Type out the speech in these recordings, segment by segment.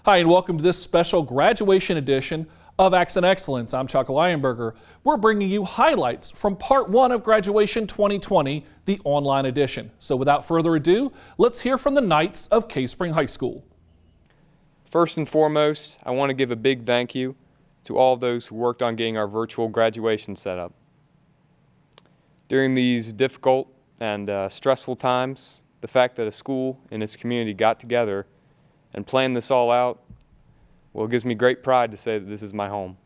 Hi, and welcome to this special graduation edition of Accent Excellence. I'm Chuck Lionberger. We're bringing you highlights from part one of Graduation 2020, the online edition. So without further ado, let's hear from the Knights of Cave Spring High School. First and foremost, I want to give a big thank you to all those who worked on getting our virtual graduation set up. During these difficult and stressful times, the fact that a school and its community got together and planned this all out, well, it gives me great pride to say that this is my home.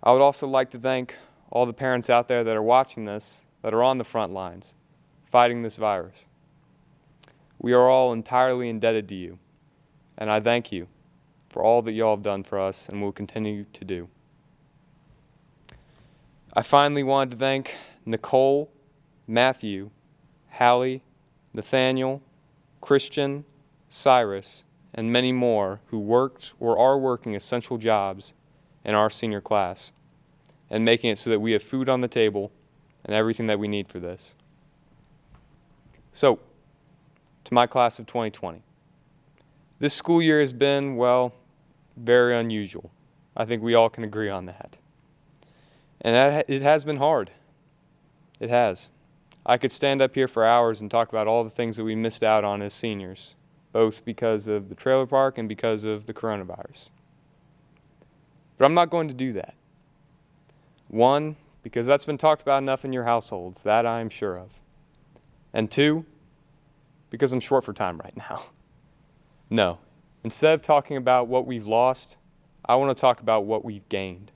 I would also like to thank all the parents out there that are watching this, that are on the front lines, fighting this virus. We are all entirely indebted to you, and I thank you for all that y'all have done for us and will continue to do. I finally wanted to thank Nicole, Matthew, Hallie, Nathaniel, Christian, Cyrus, and many more who worked or are working essential jobs in our senior class and making it so that we have food on the table and everything that we need for this. So, to my class of 2020. This school year has been, well, very unusual. I think we all can agree on that. And it has been hard. It has. I could stand up here for hours and talk about all the things that we missed out on as seniors, both because of the trailer park and because of the coronavirus. But I'm not going to do that. One, because that's been talked about enough in your households, that I am sure of. And two, because I'm short for time right now. No, instead of talking about what we've lost, I want to talk about what we've gained.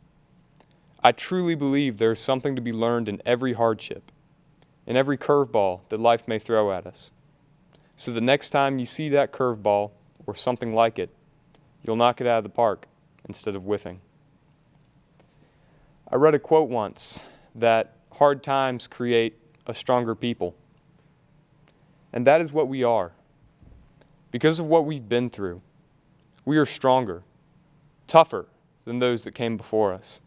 I truly believe there is something to be learned in every hardship, in every curveball that life may throw at us. So the next time you see that curveball or something like it, you'll knock it out of the park instead of whiffing. I read a quote once that hard times create a stronger people. And that is what we are. Because of what we've been through, we are stronger, tougher than those that came before us.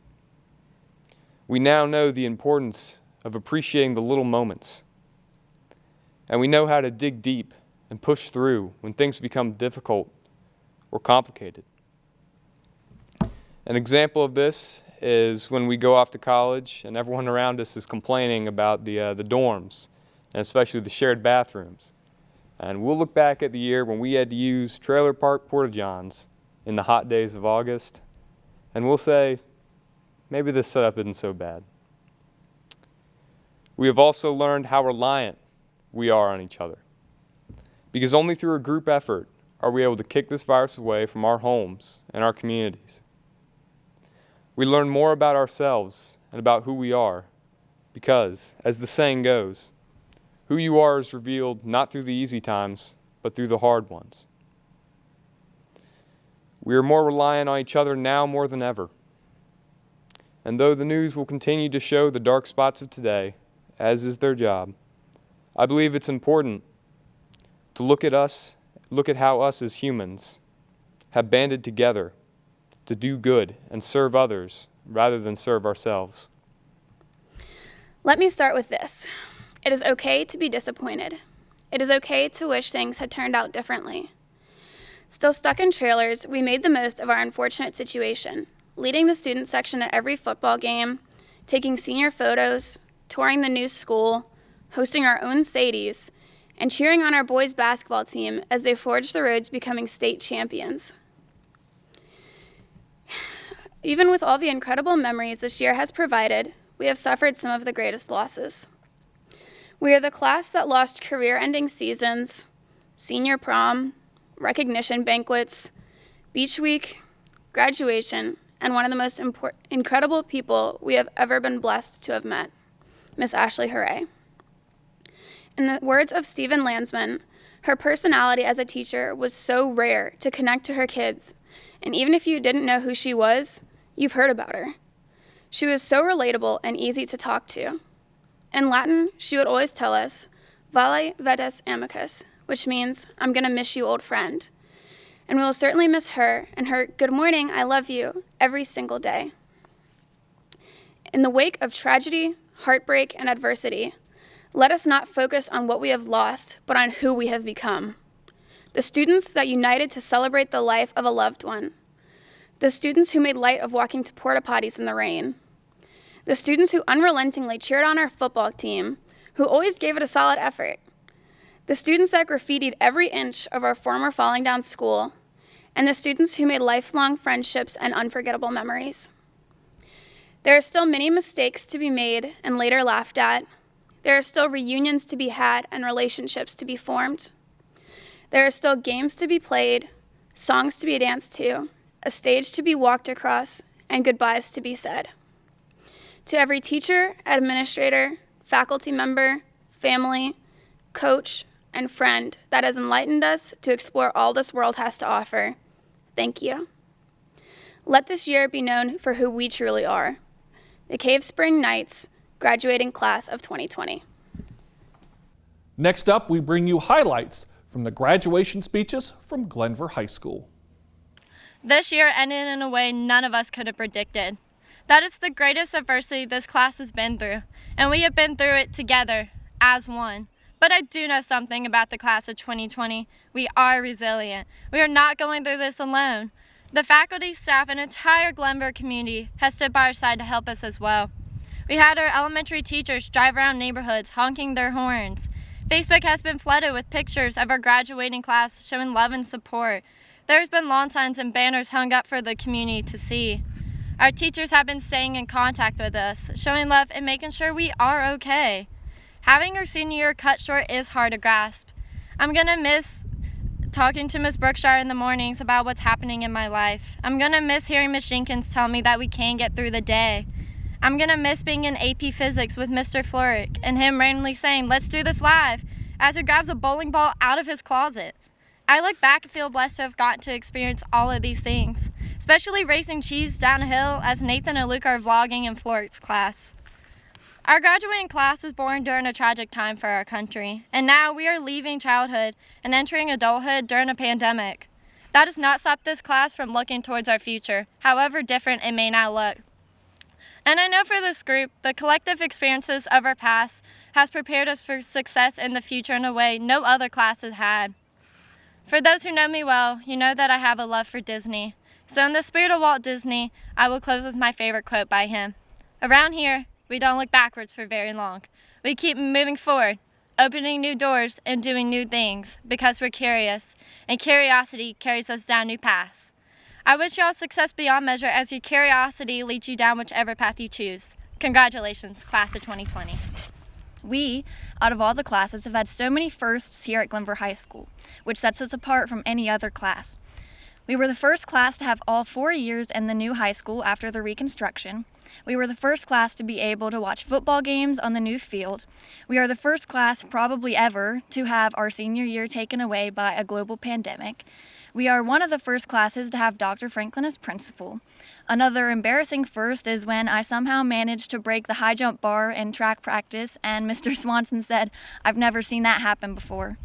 We now know the importance of appreciating the little moments. And we know how to dig deep and push through when things become difficult or complicated. An example of this is when we go off to college and everyone around us is complaining about the dorms, and especially the shared bathrooms. And we'll look back at the year when we had to use trailer park porta-johns in the hot days of August, and we'll say, maybe this setup isn't so bad. We have also learned how reliant we are on each other, because only through a group effort are we able to kick this virus away from our homes and our communities. We learn more about ourselves and about who we are, because, as the saying goes, who you are is revealed not through the easy times, but through the hard ones. We are more reliant on each other now more than ever. And though the news will continue to show the dark spots of today, as is their job, I believe it's important to look at how us as humans have banded together to do good and serve others rather than serve ourselves. Let me start with this. It is okay to be disappointed. It is okay to wish things had turned out differently. Still stuck in trailers, we made the most of our unfortunate situation, leading the student section at every football game, taking senior photos, touring the new school, hosting our own Sadies, and cheering on our boys' basketball team as they forged the road to becoming state champions. Even with all the incredible memories this year has provided, we have suffered some of the greatest losses. We are the class that lost career-ending seasons, senior prom, recognition banquets, beach week, graduation, and one of the most incredible people we have ever been blessed to have met, Miss Ashley Hooray. In the words of Stephen Landsman, her personality as a teacher was so rare to connect to her kids, and even if you didn't know who she was, you've heard about her. She was so relatable and easy to talk to. In Latin, she would always tell us, "Vale vetus amicus," which means, "I'm gonna miss you, old friend." And we will certainly miss her and her "good morning, I love you" every single day. In the wake of tragedy, heartbreak, and adversity, let us not focus on what we have lost, but on who we have become. the students that united to celebrate the life of a loved one, the students who made light of walking to porta potties in the rain, the students who unrelentingly cheered on our football team, who always gave it a solid effort, the students that graffitied every inch of our former falling down school, and the students who made lifelong friendships and unforgettable memories. There are still many mistakes to be made and later laughed at. There are still reunions to be had and relationships to be formed. There are still games to be played, songs to be danced to, a stage to be walked across, and goodbyes to be said. To every teacher, administrator, faculty member, family, coach, and friend that has enlightened us to explore all this world has to offer, thank you. Let this year be known for who we truly are, the Cave Spring Knights, graduating class of 2020. Next up, we bring you highlights from the graduation speeches from Glenver High School. This year ended in a way none of us could have predicted. That is the greatest adversity this class has been through, and we have been through it together as one. But I do know something about the class of 2020. We are resilient. We are not going through this alone. The faculty, staff, and entire Glenver community has stood by our side to help us as well. We had our elementary teachers drive around neighborhoods honking their horns. Facebook has been flooded with pictures of our graduating class showing love and support. There's been lawn signs and banners hung up for the community to see. Our teachers have been staying in contact with us, showing love and making sure we are okay. Having our senior year cut short is hard to grasp. I'm going to miss talking to Ms. Brookshire in the mornings about what's happening in my life. I'm going to miss hearing Ms. Jenkins tell me that we can get through the day. I'm going to miss being in AP Physics with Mr. Florick and him randomly saying, "Let's do this live," as he grabs a bowling ball out of his closet. I look back and feel blessed to have gotten to experience all of these things, especially racing cheese down a hill as Nathan and Luke are vlogging in Florick's class. Our graduating class was born during a tragic time for our country, and now we are leaving childhood and entering adulthood during a pandemic. That does not stop this class from looking towards our future, however different it may now look. And I know for this group, the collective experiences of our past has prepared us for success in the future in a way no other class has had. For those who know me well, you know that I have a love for Disney. So in the spirit of Walt Disney, I will close with my favorite quote by him. Around here, we don't look backwards for very long. We keep moving forward, opening new doors and doing new things because we're curious, and curiosity carries us down new paths. I wish you all success beyond measure as your curiosity leads you down whichever path you choose. Congratulations, class of 2020. We, out of all the classes, have had so many firsts here at Glenver High School, which sets us apart from any other class. We were the first class to have all 4 years in the new high school after the reconstruction. We were the first class to be able to watch football games on the new field. We are the first class, probably ever, to have our senior year taken away by a global pandemic. We are one of the first classes to have Dr. Franklin as principal. Another embarrassing first is when I somehow managed to break the high jump bar in track practice, and Mr. Swanson said, "I've never seen that happen before."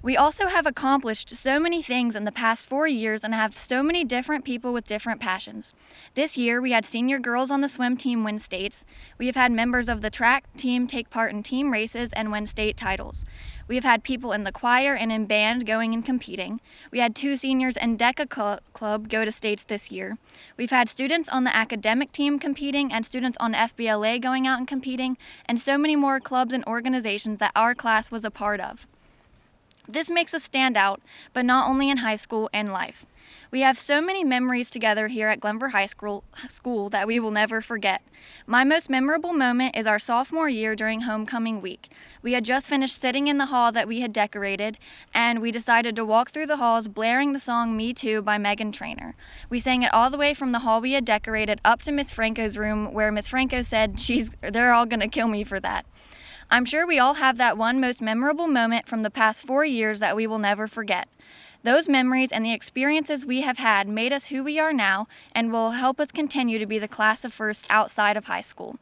We also have accomplished so many things in the past 4 years and have so many different people with different passions. This year, we had senior girls on the swim team win states. We have had members of the track team take part in team races and win state titles. We have had people in the choir and in band going and competing. We had 2 seniors in DECA Club go to states this year. We've had students on the academic team competing and students on FBLA going out and competing, and so many more clubs and organizations that our class was a part of. This makes us stand out, but not only in high school and life. We have so many memories together here at Glenver High School that we will never forget. My most memorable moment is our sophomore year during homecoming week. We had just finished sitting in the hall that we had decorated, and we decided to walk through the halls blaring the song "Me Too" by Meghan Trainor. We sang it all the way from the hall we had decorated up to Miss Franco's room, where Miss Franco said, "They're all gonna kill me for that." I'm sure we all have that one most memorable moment from the past 4 years that we will never forget. Those memories and the experiences we have had made us who we are now and will help us continue to be the class of first outside of high school.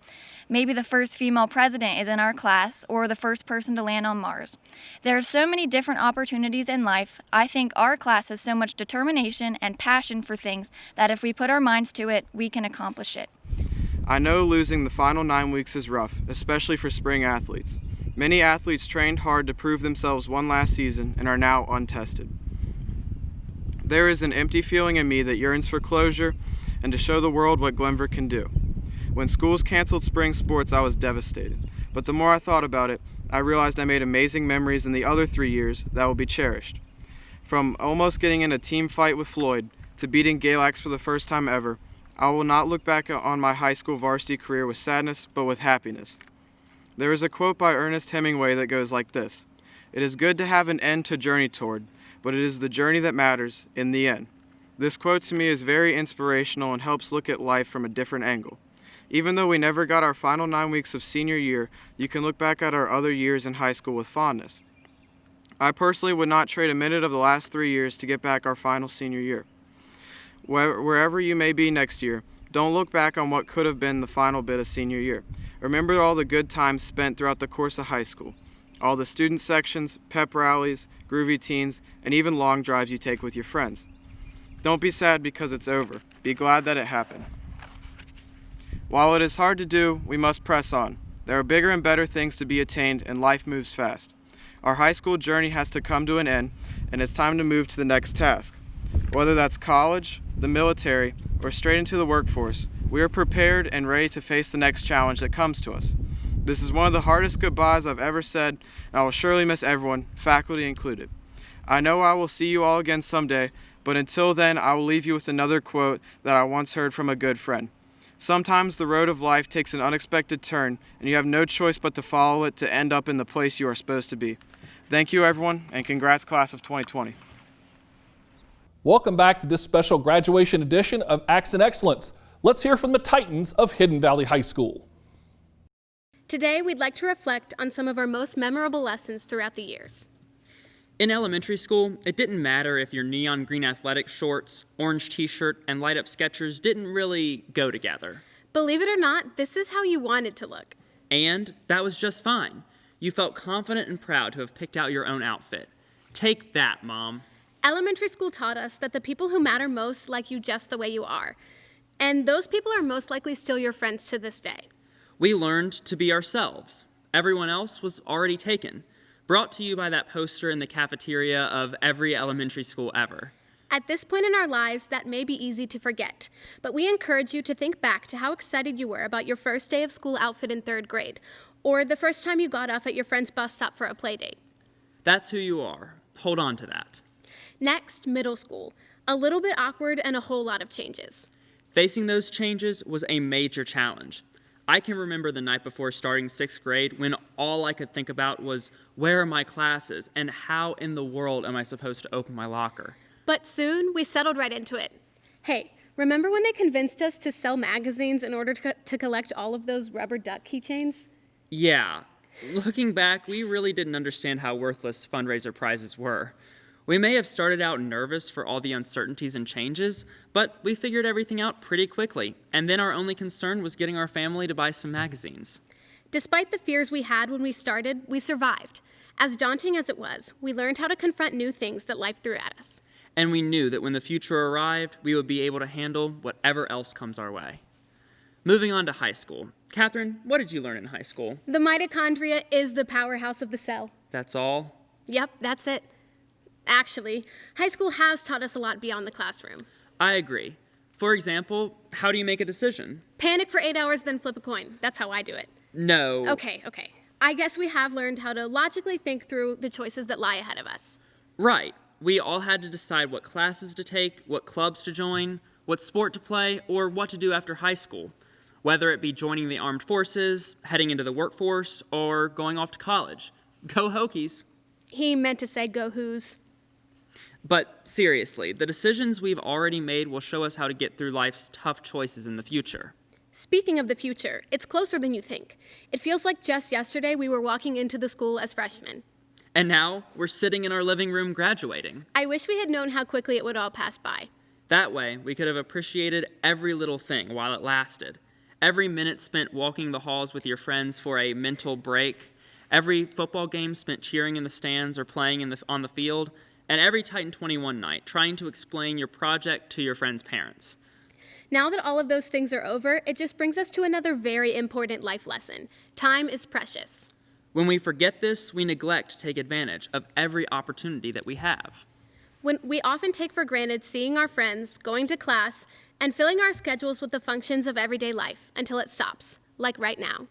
Maybe the first female president is in our class, or the first person to land on Mars. There are so many different opportunities in life. I think our class has so much determination and passion for things that if we put our minds to it, we can accomplish it. I know losing the final 9 weeks is rough, especially for spring athletes. Many athletes trained hard to prove themselves one last season and are now untested. There is an empty feeling in me that yearns for closure and to show the world what Glenver can do. When schools canceled spring sports, I was devastated. But the more I thought about it, I realized I made amazing memories in the other 3 years that will be cherished. From almost getting in a team fight with Floyd to beating Galax for the first time ever, I will not look back on my high school varsity career with sadness, but with happiness. There is a quote by Ernest Hemingway that goes like this: "It is good to have an end to journey toward, but it is the journey that matters in the end." This quote to me is very inspirational and helps look at life from a different angle. Even though we never got our final 9 weeks of senior year, you can look back at our other years in high school with fondness. I personally would not trade a minute of the last 3 years to get back our final senior year. Wherever you may be next year, don't look back on what could have been the final bit of senior year. Remember all the good times spent throughout the course of high school. All the student sections, pep rallies, groovy teens, and even long drives you take with your friends. Don't be sad because it's over. Be glad that it happened. While it is hard to do, we must press on. There are bigger and better things to be attained, and life moves fast. Our high school journey has to come to an end, and it's time to move to the next task. Whether that's college, the military, or straight into the workforce, we are prepared and ready to face the next challenge that comes to us. This is one of the hardest goodbyes I've ever said, and I will surely miss everyone, faculty included. I know I will see you all again someday, but until then, I will leave you with another quote that I once heard from a good friend. Sometimes the road of life takes an unexpected turn, and you have no choice but to follow it to end up in the place you are supposed to be. Thank you, everyone, and congrats, class of 2020. Welcome back to this special graduation edition of Acts in Excellence. Let's hear from the Titans of Hidden Valley High School. Today, we'd like to reflect on some of our most memorable lessons throughout the years. In elementary school, it didn't matter if your neon green athletic shorts, orange t-shirt, and light-up Skechers didn't really go together. Believe it or not, this is how you wanted to look. And that was just fine. You felt confident and proud to have picked out your own outfit. Take that, Mom. Elementary school taught us that the people who matter most like you just the way you are. And those people are most likely still your friends to this day. We learned to be ourselves. Everyone else was already taken. Brought to you by that poster in the cafeteria of every elementary school ever. At this point in our lives, that may be easy to forget, but we encourage you to think back to how excited you were about your first day of school outfit in 3rd grade, or the first time you got off at your friend's bus stop for a play date. That's who you are. Hold on to that. Next, middle school. A little bit awkward and a whole lot of changes. Facing those changes was a major challenge. I can remember the night before starting 6th grade when all I could think about was, where are my classes and how in the world am I supposed to open my locker? But soon, we settled right into it. Hey, remember when they convinced us to sell magazines in order to collect all of those rubber duck keychains? Yeah. Looking back, we really didn't understand how worthless fundraiser prizes were. We may have started out nervous for all the uncertainties and changes, but we figured everything out pretty quickly, and then our only concern was getting our family to buy some magazines. Despite the fears we had when we started, we survived. As daunting as it was, we learned how to confront new things that life threw at us. And we knew that when the future arrived, we would be able to handle whatever else comes our way. Moving on to high school. Catherine, what did you learn in high school? The mitochondria is the powerhouse of the cell. That's all? Yep, that's it. Actually, high school has taught us a lot beyond the classroom. I agree. For example, how do you make a decision? Panic for 8 hours, then flip a coin. That's how I do it. No. Okay. I guess we have learned how to logically think through the choices that lie ahead of us. Right. We all had to decide what classes to take, what clubs to join, what sport to play, or what to do after high school. Whether it be joining the armed forces, heading into the workforce, or going off to college. Go Hokies. He meant to say go Who's. But seriously, the decisions we've already made will show us how to get through life's tough choices in the future. Speaking of the future, it's closer than you think. It feels like just yesterday we were walking into the school as freshmen. And now we're sitting in our living room graduating. I wish we had known how quickly it would all pass by. That way, we could have appreciated every little thing while it lasted. Every minute spent walking the halls with your friends for a mental break. Every football game spent cheering in the stands or playing on the field. And every Titan 21 night, trying to explain your project to your friends' parents. Now that all of those things are over, it just brings us to another very important life lesson. Time is precious. When we forget this, we neglect to take advantage of every opportunity that we have. When we often take for granted seeing our friends, going to class, and filling our schedules with the functions of everyday life until it stops, like right now.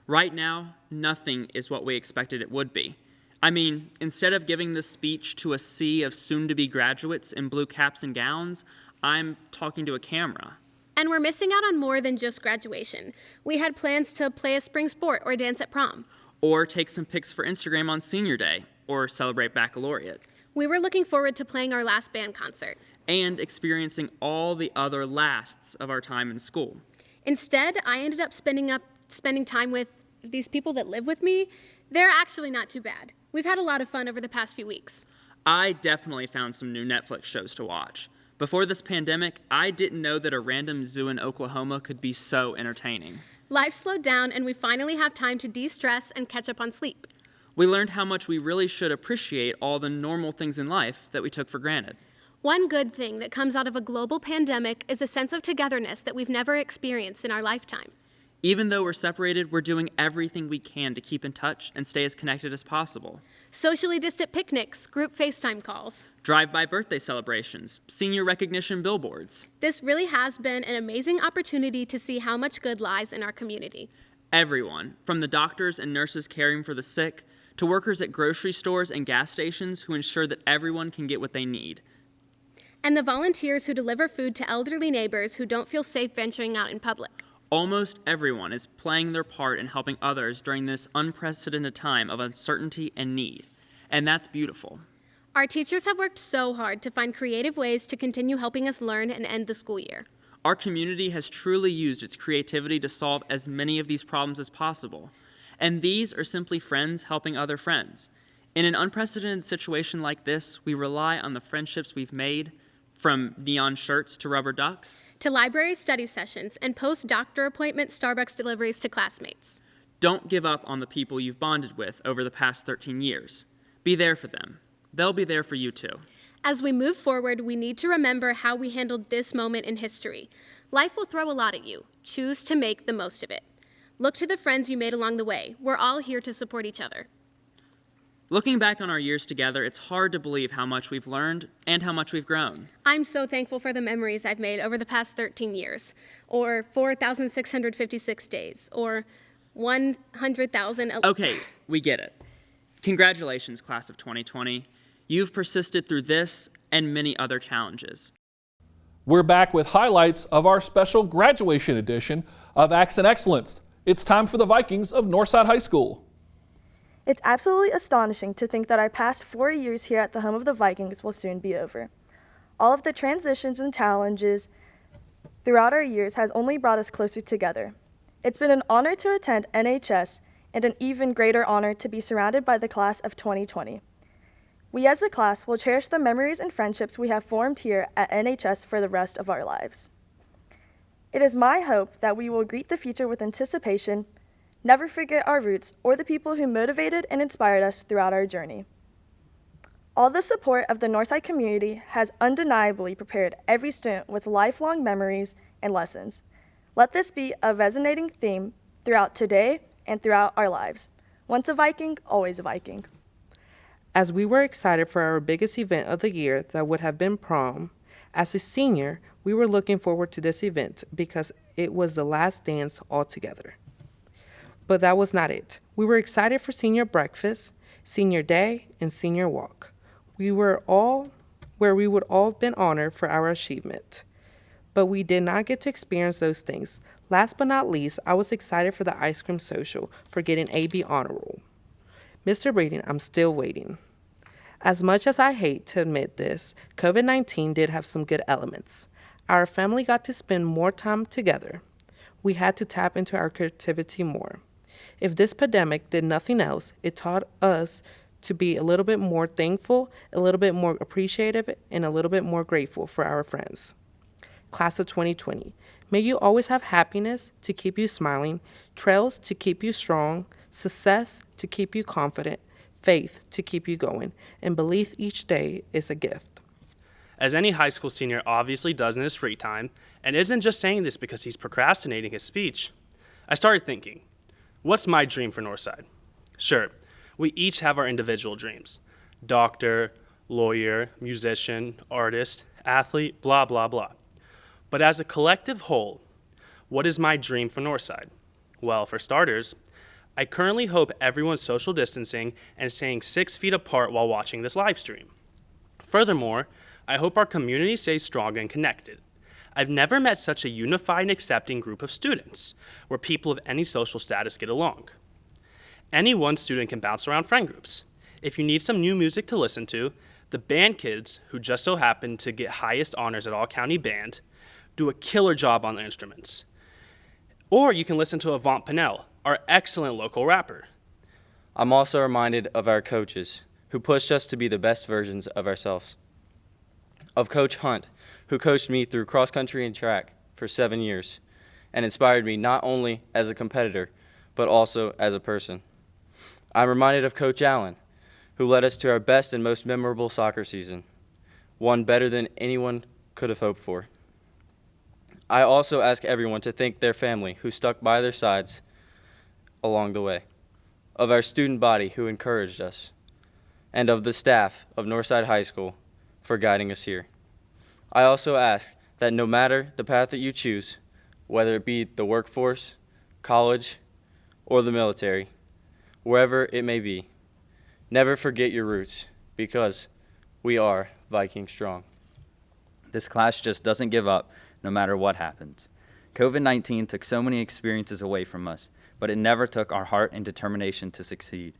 Right now, nothing is what we expected it would be. I mean, instead of giving this speech to a sea of soon-to-be graduates in blue caps and gowns, I'm talking to a camera. And we're missing out on more than just graduation. We had plans to play a spring sport or dance at prom. Or take some pics for Instagram on senior day, or celebrate baccalaureate. We were looking forward to playing our last band concert. And experiencing all the other lasts of our time in school. Instead, I ended up spending time with these people that live with me. They're actually not too bad. We've had a lot of fun over the past few weeks. I definitely found some new Netflix shows to watch. Before this pandemic, I didn't know that a random zoo in Oklahoma could be so entertaining. Life slowed down, and we finally have time to de-stress and catch up on sleep. We learned how much we really should appreciate all the normal things in life that we took for granted. One good thing that comes out of a global pandemic is a sense of togetherness that we've never experienced in our lifetime. Even though we're separated, we're doing everything we can to keep in touch and stay as connected as possible. Socially distant picnics, group FaceTime calls. Drive-by birthday celebrations, senior recognition billboards. This really has been an amazing opportunity to see how much good lies in our community. Everyone, from the doctors and nurses caring for the sick, to workers at grocery stores and gas stations who ensure that everyone can get what they need. And the volunteers who deliver food to elderly neighbors who don't feel safe venturing out in public. Almost everyone is playing their part in helping others during this unprecedented time of uncertainty and need. And that's beautiful. Our teachers have worked so hard to find creative ways to continue helping us learn and end the school year. Our community has truly used its creativity to solve as many of these problems as possible. And these are simply friends helping other friends. In an unprecedented situation like this, we rely on the friendships we've made, from neon shirts to rubber ducks, to library study sessions and post-doctor appointment Starbucks deliveries to classmates. Don't give up on the people you've bonded with over the past 13 years. Be there for them. They'll be there for you too. As we move forward, we need to remember how we handled this moment in history. Life will throw a lot at you. Choose to make the most of it. Look to the friends you made along the way. We're all here to support each other. Looking back on our years together, it's hard to believe how much we've learned and how much we've grown. I'm so thankful for the memories I've made over the past 13 years, or 4,656 days, or 100,000... Okay, we get it. Congratulations, class of 2020. You've persisted through this and many other challenges. We're back with highlights of our special graduation edition of Accent Excellence. It's time for the Vikings of Northside High School. It's absolutely astonishing to think that our past 4 years here at the home of the Vikings will soon be over. All of the transitions and challenges throughout our years has only brought us closer together. It's been an honor to attend NHS and an even greater honor to be surrounded by the class of 2020. We as a class will cherish the memories and friendships we have formed here at NHS for the rest of our lives. It is my hope that we will greet the future with anticipation, never forget our roots or the people who motivated and inspired us throughout our journey. All the support of the Northside community has undeniably prepared every student with lifelong memories and lessons. Let this be a resonating theme throughout today and throughout our lives. Once a Viking, always a Viking. As we were excited for our biggest event of the year that would have been prom, as a senior, we were looking forward to this event because it was the last dance altogether. But that was not it. We were excited for senior breakfast, senior day, and senior walk. We would all been honored for our achievement. But we did not get to experience those things. Last but not least, I was excited for the ice cream social for getting AB honor roll. Mr. Braden, I'm still waiting. As much as I hate to admit this, COVID-19 did have some good elements. Our family got to spend more time together. We had to tap into our creativity more. If this pandemic did nothing else, it taught us to be a little bit more thankful, a little bit more appreciative, and a little bit more grateful for our friends. Class of 2020, may you always have happiness to keep you smiling, trails to keep you strong, success to keep you confident, faith to keep you going, and belief each day is a gift. As any high school senior obviously does in his free time, and isn't just saying this because he's procrastinating his speech, I started thinking, what's my dream for Northside? Sure, we each have our individual dreams. Doctor, lawyer, musician, artist, athlete, blah, blah, blah. But as a collective whole, what is my dream for Northside? Well, for starters, I currently hope everyone's social distancing and staying 6 feet apart while watching this live stream. Furthermore, I hope our community stays strong and connected. I've never met such a unified and accepting group of students, where people of any social status get along. Any one student can bounce around friend groups. If you need some new music to listen to, the band kids, who just so happen to get highest honors at all-county band, do a killer job on their instruments. Or you can listen to Avant Pinnell, our excellent local rapper. I'm also reminded of our coaches, who pushed us to be the best versions of ourselves. Of Coach Hunt, who coached me through cross-country and track for 7 years, and inspired me not only as a competitor, but also as a person. I'm reminded of Coach Allen, who led us to our best and most memorable soccer season, one better than anyone could have hoped for. I also ask everyone to thank their family who stuck by their sides along the way, of our student body who encouraged us, and of the staff of Northside High School for guiding us here. I also ask that no matter the path that you choose, whether it be the workforce, college, or the military, wherever it may be, never forget your roots, because we are Viking strong. This class just doesn't give up no matter what happens. COVID-19 took so many experiences away from us, but it never took our heart and determination to succeed.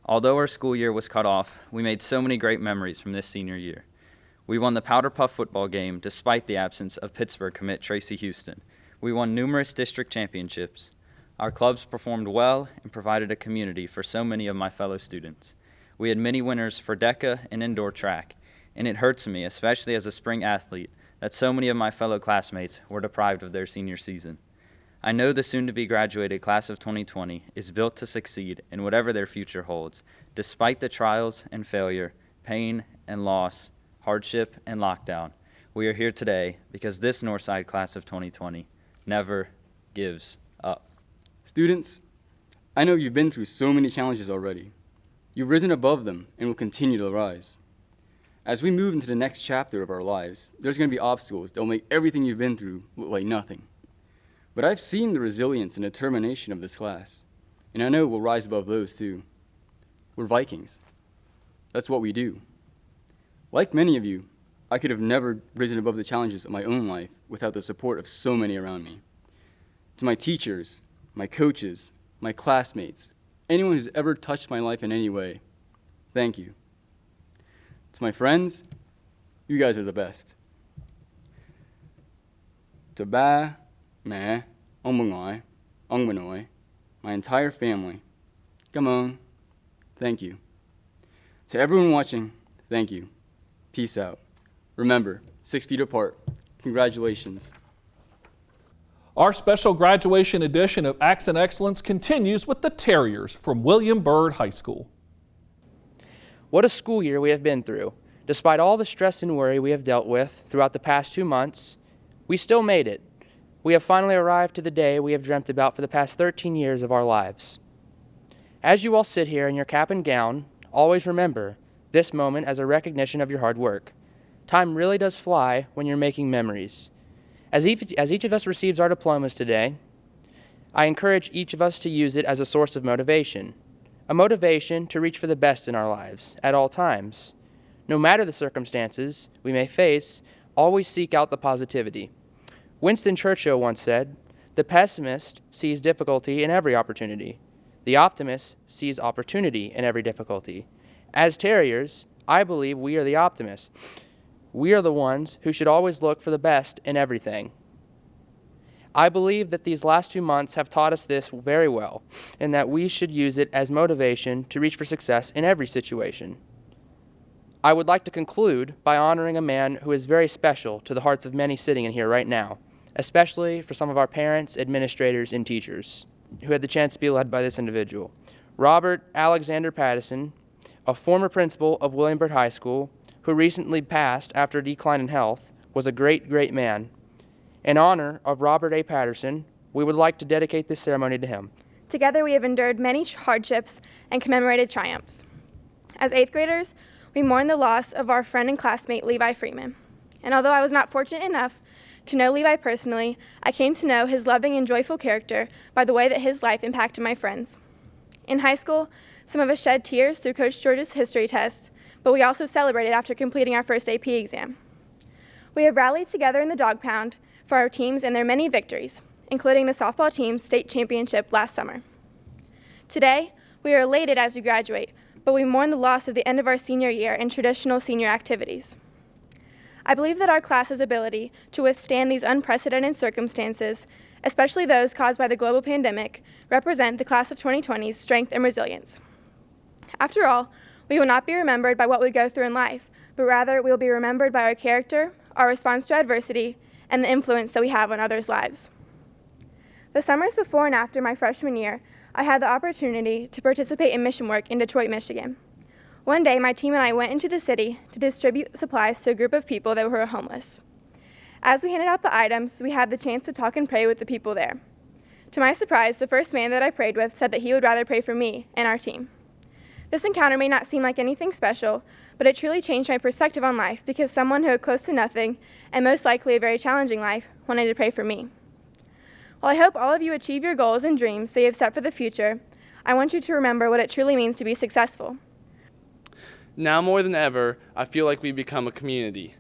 Although our school year was cut off, we made so many great memories from this senior year. We won the Powder Puff football game despite the absence of Pittsburgh commit Tracy Houston. We won numerous district championships. Our clubs performed well and provided a community for so many of my fellow students. We had many winners for DECA and indoor track, and it hurts me, especially as a spring athlete, that so many of my fellow classmates were deprived of their senior season. I know the soon-to-be graduated class of 2020 is built to succeed in whatever their future holds, despite the trials and failure, pain and loss, hardship and lockdown. We are here today because this Northside class of 2020 never gives up. Students, I know you've been through so many challenges already. You've risen above them and will continue to rise. As we move into the next chapter of our lives, there's going to be obstacles that will make everything you've been through look like nothing. But I've seen the resilience and determination of this class, and I know we'll rise above those too. We're Vikings. That's what we do. Like many of you, I could have never risen above the challenges of my own life without the support of so many around me. To my teachers, my coaches, my classmates, anyone who's ever touched my life in any way, thank you. To my friends, you guys are the best. To ba, mẹ, ông bà ngoại, ông bà nội, my entire family, come on, thank you. To everyone watching, thank you. Peace out. Remember, 6 feet apart. Congratulations. Our special graduation edition of Accent Excellence continues with the Terriers from William Byrd High School. What a school year we have been through. Despite all the stress and worry we have dealt with throughout the past 2 months, we still made it. We have finally arrived to the day we have dreamt about for the past 13 years of our lives. As you all sit here in your cap and gown, always remember this moment as a recognition of your hard work. Time really does fly when you're making memories. As each of us receives our diplomas today, I encourage each of us to use it as a source of motivation. A motivation to reach for the best in our lives at all times. No matter the circumstances we may face, always seek out the positivity. Winston Churchill once said, "The pessimist sees difficulty in every opportunity. The optimist sees opportunity in every difficulty." As Terriers, I believe we are the optimists. We are the ones who should always look for the best in everything. I believe that these last 2 months have taught us this very well, and that we should use it as motivation to reach for success in every situation. I would like to conclude by honoring a man who is very special to the hearts of many sitting in here right now, especially for some of our parents, administrators, and teachers who had the chance to be led by this individual. Robert Alexander Pattison, a former principal of William Byrd High School, who recently passed after a decline in health, was a great, great man. In honor of Robert A. Patterson, we would like to dedicate this ceremony to him. Together we have endured many hardships and commemorated triumphs. As 8th graders, we mourn the loss of our friend and classmate Levi Freeman. And although I was not fortunate enough to know Levi personally, I came to know his loving and joyful character by the way that his life impacted my friends. In high school, some of us shed tears through Coach George's history test, but we also celebrated after completing our first AP exam. We have rallied together in the dog pound for our teams and their many victories, including the softball team's state championship last summer. Today, we are elated as we graduate, but we mourn the loss of the end of our senior year and traditional senior activities. I believe that our class's ability to withstand these unprecedented circumstances, especially those caused by the global pandemic, represent the class of 2020's strength and resilience. After all, we will not be remembered by what we go through in life, but rather we will be remembered by our character, our response to adversity, and the influence that we have on others' lives. The summers before and after my freshman year, I had the opportunity to participate in mission work in Detroit, Michigan. One day, my team and I went into the city to distribute supplies to a group of people that were homeless. As we handed out the items, we had the chance to talk and pray with the people there. To my surprise, the first man that I prayed with said that he would rather pray for me and our team. This encounter may not seem like anything special, but it truly changed my perspective on life because someone who had close to nothing, and most likely a very challenging life, wanted to pray for me. While I hope all of you achieve your goals and dreams that you have set for the future, I want you to remember what it truly means to be successful. Now more than ever, I feel like we've become a community.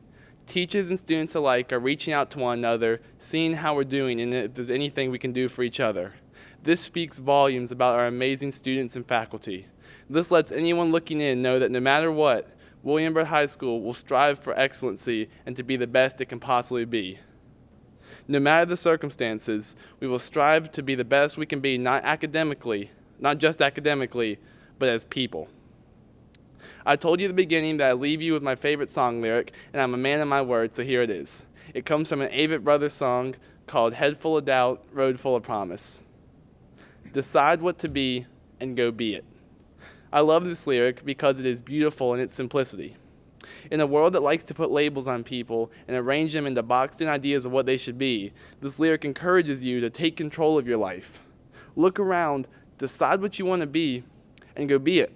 Teachers and students alike are reaching out to one another, seeing how we're doing and if there's anything we can do for each other. This speaks volumes about our amazing students and faculty. This lets anyone looking in know that no matter what, Williamsburg High School will strive for excellency and to be the best it can possibly be. No matter the circumstances, we will strive to be the best we can be, not just academically, but as people. I told you at the beginning that I leave you with my favorite song lyric, and I'm a man of my word, so here it is. It comes from an Avett Brothers song called Head Full of Doubt, Road Full of Promise. Decide what to be and go be it. I love this lyric because it is beautiful in its simplicity. In a world that likes to put labels on people and arrange them into boxed-in ideas of what they should be, this lyric encourages you to take control of your life. Look around, decide what you want to be, and go be it.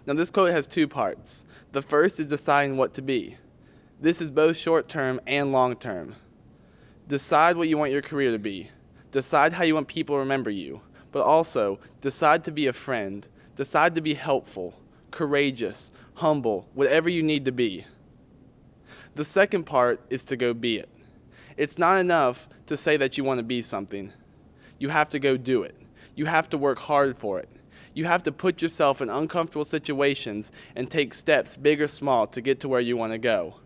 Now this quote has two parts. The first is deciding what to be. This is both short-term and long-term. Decide what you want your career to be. Decide how you want people to remember you. But also, decide to be a friend. Decide to be helpful, courageous, humble, whatever you need to be. The second part is to go be it. It's not enough to say that you want to be something. You have to go do it. You have to work hard for it. You have to put yourself in uncomfortable situations and take steps, big or small, to get to where you want to go.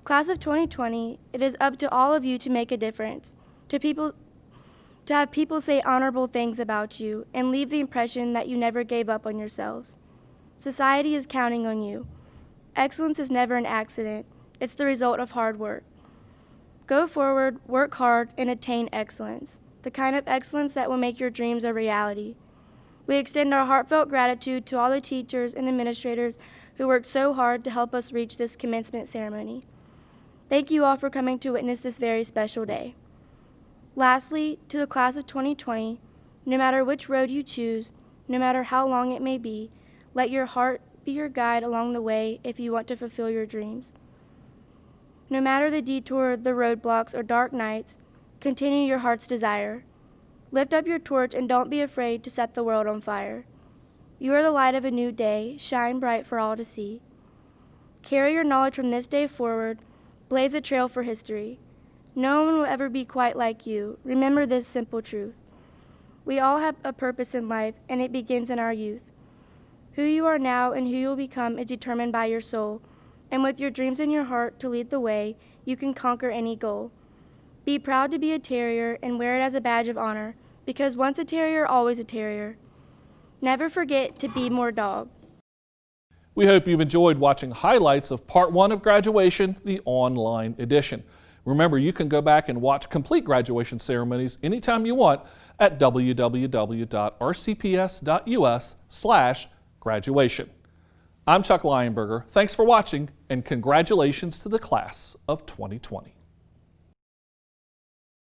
Class of 2020, it is up to all of you to make a difference, to have people say honorable things about you and leave the impression that you never gave up on yourselves. Society is counting on you. Excellence is never an accident. It's the result of hard work. Go forward, work hard, and attain excellence, the kind of excellence that will make your dreams a reality. We extend our heartfelt gratitude to all the teachers and administrators who worked so hard to help us reach this commencement ceremony. Thank you all for coming to witness this very special day. Lastly, to the class of 2020, no matter which road you choose, no matter how long it may be, let your heart be your guide along the way if you want to fulfill your dreams. No matter the detour, the roadblocks, or dark nights, continue your heart's desire. Lift up your torch and don't be afraid to set the world on fire. You are the light of a new day, shine bright for all to see. Carry your knowledge from this day forward, blaze a trail for history. No one will ever be quite like you. Remember this simple truth. We all have a purpose in life, and it begins in our youth. Who you are now and who you will become is determined by your soul, and with your dreams in your heart to lead the way, you can conquer any goal. Be proud to be a terrier and wear it as a badge of honor, because once a terrier, always a terrier. Never forget to be more dog. We hope you've enjoyed watching highlights of Part 1 of Graduation, the online edition. Remember, you can go back and watch complete graduation ceremonies anytime you want at www.rcps.us/graduation. I'm Chuck Lionberger. Thanks for watching, and congratulations to the class of 2020.